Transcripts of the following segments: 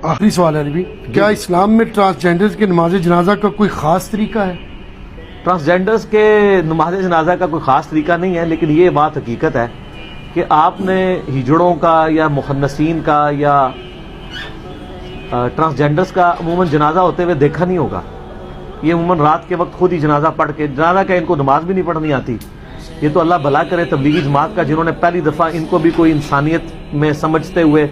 آخری سوال ہے نبی، کیا اسلام میں ٹرانسجینڈرز کے نماز جنازہ کا کوئی خاص طریقہ ہے؟ ٹرانسجینڈرز کے نماز جنازہ کا کوئی خاص طریقہ نہیں ہے، لیکن یہ بات حقیقت ہے کہ آپ نے ہجڑوں کا یا مخنثین کا یا ٹرانسجینڈرز کا عموماً جنازہ ہوتے ہوئے دیکھا نہیں ہوگا. یہ عموماً رات کے وقت خود ہی جنازہ پڑھ کے، جنازہ کا ان کو نماز بھی نہیں پڑھنی آتی. یہ تو اللہ بھلا کرے تبلیغی جماعت کا، جنہوں نے پہلی دفعہ ان کو بھی کوئی انسانیت میں سمجھتے ہوئے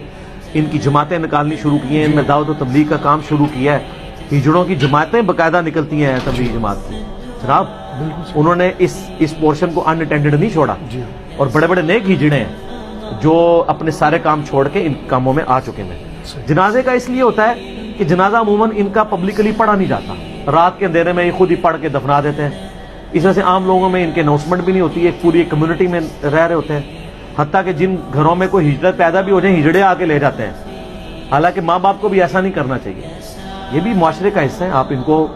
ان کی جماعتیں نکالنی شروع کی ہیں، ان میں دعوت و تبلیغ کا کام شروع کیا ہے. ہجڑوں کی جماعتیں باقاعدہ نکلتی ہیں تبلیغی جماعت کی جناب. انہوں نے اس پورشن کو ان اٹینڈڈ نہیں چھوڑا، اور بڑے بڑے نیک ہجڑے ہیں جو اپنے سارے کام چھوڑ کے ان کاموں میں آ چکے ہیں. جنازے کا اس لیے ہوتا ہے کہ جنازہ عموماً ان کا پبلکلی پڑھا نہیں جاتا، رات کے اندھیرے میں یہ خود ہی پڑھ کے دفنا دیتے ہیں. اس وجہ سے عام لوگوں میں ان کے اناؤنسمنٹ بھی نہیں ہوتی، ایک پوری کمیونٹی میں رہ رہے ہوتے ہیں. حتیٰ کہ جن گھروں میں کوئی ہجرت پیدا بھی ہو جائے، ہجڑے آ کے لے جاتے ہیں. حالانکہ ماں باپ کو بھی ایسا نہیں کرنا چاہیے. یہ بھی معاشرے کا حصہ ہے، آپ ان کو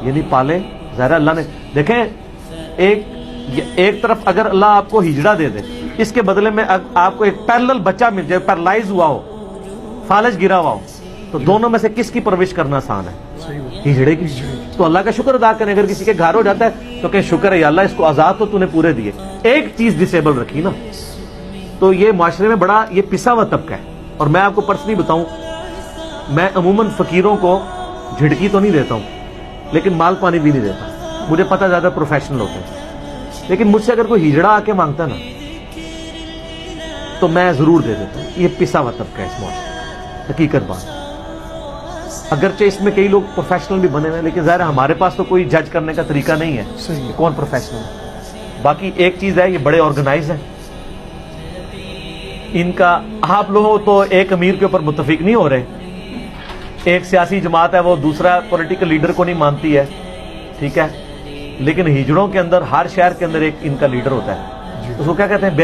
یعنی پالیں. ظاہر اللہ نے دیکھیں، ایک طرف اگر اللہ آپ کو ہجڑا دے دے، اس کے بدلے میں آپ کو ایک پیرلل بچہ مل جائے، پیرالائز ہوا ہو، فالج گرا ہوا ہو، تو دونوں میں سے کس کی پرورش کرنا آسان ہے؟ ہجڑے کی. تو اللہ کا شکر ادا کریں. اگر کسی کے گھر ہو جاتا ہے تو کہ شکر ہے یا اللہ، اس کو آزاد تو نے پورے دیے، ایک چیز ڈسیبل رکھی نا. تو یہ معاشرے میں بڑا یہ پسا ہوا طبقہ ہے. اور میں آپ کو پرسنلی بتاؤں، میں عموماً فقیروں کو جھڑکی تو نہیں دیتا ہوں، لیکن مال پانی بھی نہیں دیتا. مجھے پتہ زیادہ پروفیشنل ہوتے ہیں، لیکن مجھ سے اگر کوئی ہجڑا آ کے مانگتا نا تو میں ضرور دے دیتا ہوں. یہ پسا ہوا طبقہ ہے اس معاشرے، حقیقت بات. اگرچہ اس میں کئی لوگ پروفیشنل بھی بنے ہوئے ہیں، لیکن ظاہر ہمارے پاس تو کوئی جج کرنے کا طریقہ نہیں ہے کہ کون پروفیشنل ہے. باقی ایک چیز ہے، یہ بڑے آرگنائز ہیں. ان کا آپ لوگ تو ایک امیر کے اوپر متفق نہیں ہو رہے. ایک سیاسی جماعت ہے، وہ دوسرا پولیٹیکل لیڈر کو نہیں مانتی ہے، ٹھیک ہے، لیکن ہجڑوں کے اندر ہر شہر کے اندر ایک ان کا لیڈر ہوتا ہے. اس کو کیا کہتے ہیں؟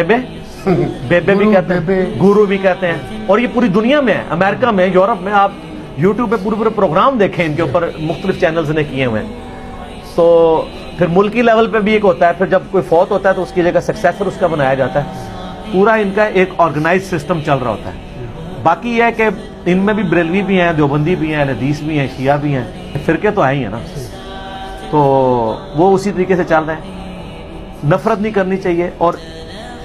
بیبے بھی کہتے ہیں، گورو بھی کہتے ہیں. اور یہ پوری دنیا میں ہے، امریکہ میں، یورپ میں. آپ یوٹیوب پہ پورے پروگرام دیکھیں ان کے اوپر، مختلف چینلز نے کیے ہوئے ہیں. تو پھر ملکی لیول پہ بھی ایک ہوتا ہے، پھر جب کوئی فوت ہوتا ہے تو اس کی جگہ سکسیسر اس کا بنایا جاتا ہے. پورا ان کا ایک آرگنائز سسٹم چل رہا ہوتا ہے. باقی یہ ہے کہ ان میں بھی بریلوی بھی ہیں، دیوبندی بھی ہیں، حدیث بھی ہیں، شیعہ بھی ہیں، فرقے تو ہیں ہی ہیں نا. تو وہ اسی طریقے سے چل رہے ہیں. نفرت نہیں کرنی چاہیے. اور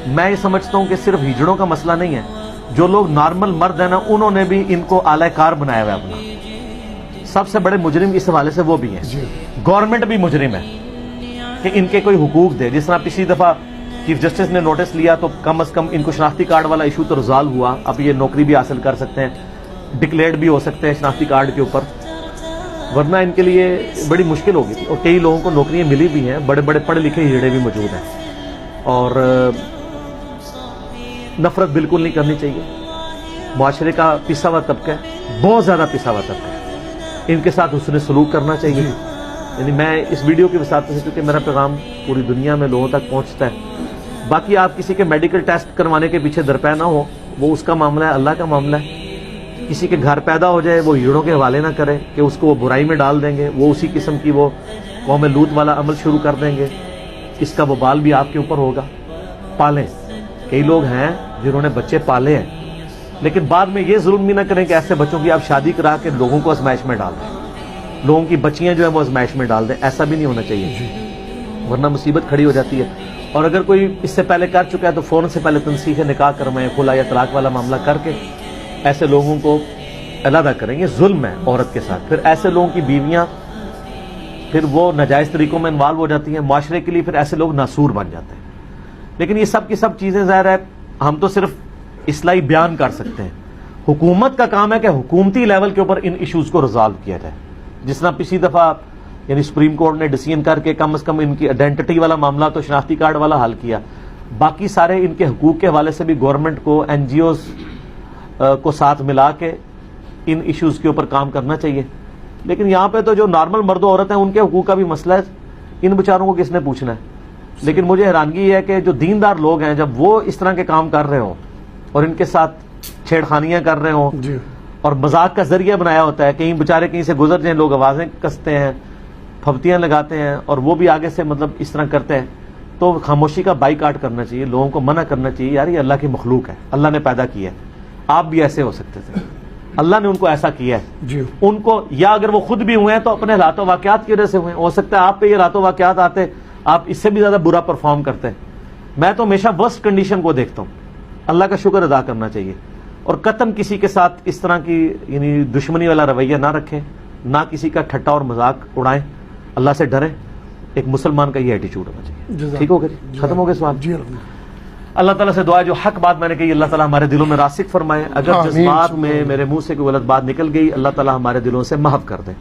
میں یہ سمجھتا ہوں کہ صرف ہجڑوں کا مسئلہ نہیں ہے، جو لوگ نارمل مرد ہیں نا، انہوں نے بھی ان کو اعلی کار بنایا ہوا ہے اپنا. سب سے بڑے مجرم اس حوالے سے وہ بھی ہیں. گورنمنٹ بھی مجرم ہے کہ ان کے کوئی حقوق دے. جس طرح پچھلی دفعہ چیف جسٹس نے نوٹس لیا تو کم از کم ان کو شناختی کارڈ والا ایشو تو ریزالو ہوا. اب یہ نوکری بھی حاصل کر سکتے ہیں، ڈکلیئرڈ بھی ہو سکتے ہیں شناختی کارڈ کے اوپر، ورنہ ان کے لیے بڑی مشکل ہوگی تھی. اور کئی لوگوں کو نوکریاں ملی بھی ہیں، بڑے بڑے پڑھے لکھے ہجڑے بھی موجود ہیں. اور نفرت بالکل نہیں کرنی چاہیے. معاشرے کا پسا ہوا طبقہ ہے، بہت زیادہ پسا ہوا طبقہ ہے. ان کے ساتھ حسن سلوک کرنا چاہیے. یعنی میں اس ویڈیو کی وسعت سے، کیونکہ میرا پیغام پوری دنیا میں لوگوں تک پہنچتا ہے. باقی آپ کسی کے میڈیکل ٹیسٹ کروانے کے پیچھے درپے نہ ہو، وہ اس کا معاملہ ہے، اللہ کا معاملہ ہے. کسی کے گھر پیدا ہو جائے وہ ہجڑوں کے حوالے نہ کرے کہ اس کو وہ برائی میں ڈال دیں گے، وہ اسی قسم کی وہ قوم لوط والا عمل شروع کر دیں گے. اس کا وبال بھی آپ کے اوپر ہوگا. پالیں. کئی لوگ ہیں جنہوں نے بچے پالے ہیں، لیکن بعد میں یہ ظلم بھی نہ کریں کہ ایسے بچوں کی آپ شادی کرا کے لوگوں کو آزمائش میں ڈال دیں، لوگوں کی بچیاں جو ہیں وہ آزمائش میں ڈال دیں. ایسا بھی نہیں ہونا چاہیے، ورنہ مصیبت کھڑی ہو جاتی ہے. اور اگر کوئی اس سے پہلے کر چکا ہے تو فوراً سے پہلے تنسیخ نکاح کروائیں، خلا یا طلاق والا معاملہ کر کے ایسے لوگوں کو علیحدہ کریں. یہ ظلم ہے عورت کے ساتھ. پھر ایسے لوگوں کی بیویاں پھر وہ ناجائز طریقوں میں انوالو ہو جاتی ہیں. معاشرے کے لیے پھر ایسے لوگ ناسور بن جاتے ہیں. لیکن یہ سب کی سب چیزیں ظاہر ہے ہم تو صرف اصلاحی بیان کر سکتے ہیں. حکومت کا کام ہے کہ حکومتی لیول کے اوپر ان ایشوز کو ریزالو کیا جائے. جس طرح پچھلی دفعہ یعنی سپریم کورٹ نے ڈیسیژن کر کے کم از کم ان کی آئیڈینٹی والا معاملہ تو شناختی کارڈ والا حل کیا. باقی سارے ان کے حقوق کے حوالے سے بھی گورنمنٹ کو، این جی اوز کو ساتھ ملا کے ان ایشوز کے اوپر کام کرنا چاہیے. لیکن یہاں پہ تو جو نارمل مرد و عورت ہیں ان کے حقوق کا بھی مسئلہ ہے. ان بیچاروں کو کس نے پوچھنا ہے؟ لیکن مجھے حیرانگی ہے کہ جو دیندار لوگ ہیں جب وہ اس طرح کے کام کر رہے ہوں اور ان کے ساتھ چھیڑخانیاں کر رہے ہوں اور مذاق کا ذریعہ بنایا ہوتا ہے، کہیں بیچارے کہیں سے گزر جائیں، لوگ آوازیں کستے ہیں، پھبتیاں لگاتے ہیں، اور وہ بھی آگے سے مطلب اس طرح کرتے ہیں، تو خاموشی کا بائیکاٹ کرنا چاہیے. لوگوں کو منع کرنا چاہیے، یار یہ اللہ کی مخلوق ہے، اللہ نے پیدا کی ہے، آپ بھی ایسے ہو سکتے تھے. اللہ نے ان کو ایسا کیا ہے. جی ان کو یا اگر وہ خود بھی ہوئے ہیں تو اپنے حالات و واقعات کی وجہ سے ہوئے ہیں. ہو سکتا ہے آپ پہ یہ حالات و واقعات آتے آپ اس سے بھی زیادہ برا پرفارم کرتے ہیں. میں تو ہمیشہ ورسٹ کنڈیشن کو دیکھتا ہوں. اللہ کا شکر ادا کرنا چاہیے اور قطعاً کسی کے ساتھ اس طرح کی یعنی دشمنی والا رویہ نہ رکھیں, نہ کسی کا ٹھٹا اور مذاق اڑائیں. اللہ سے ڈریں. ایک مسلمان کا یہ ایٹیچیوڈ ہونا چاہیے. ٹھیک ہو گیا؟ ختم ہو گیا سوال. جی اللہ تعالیٰ سے دعا ہے جو حق بات میں نے کہی اللہ تعالیٰ ہمارے دلوں میں راسخ فرمائے. اگر آمین. جذبات میں میرے منہ سے کوئی غلط بات نکل گئی اللہ تعالیٰ ہمارے دلوں سے محو کر دے.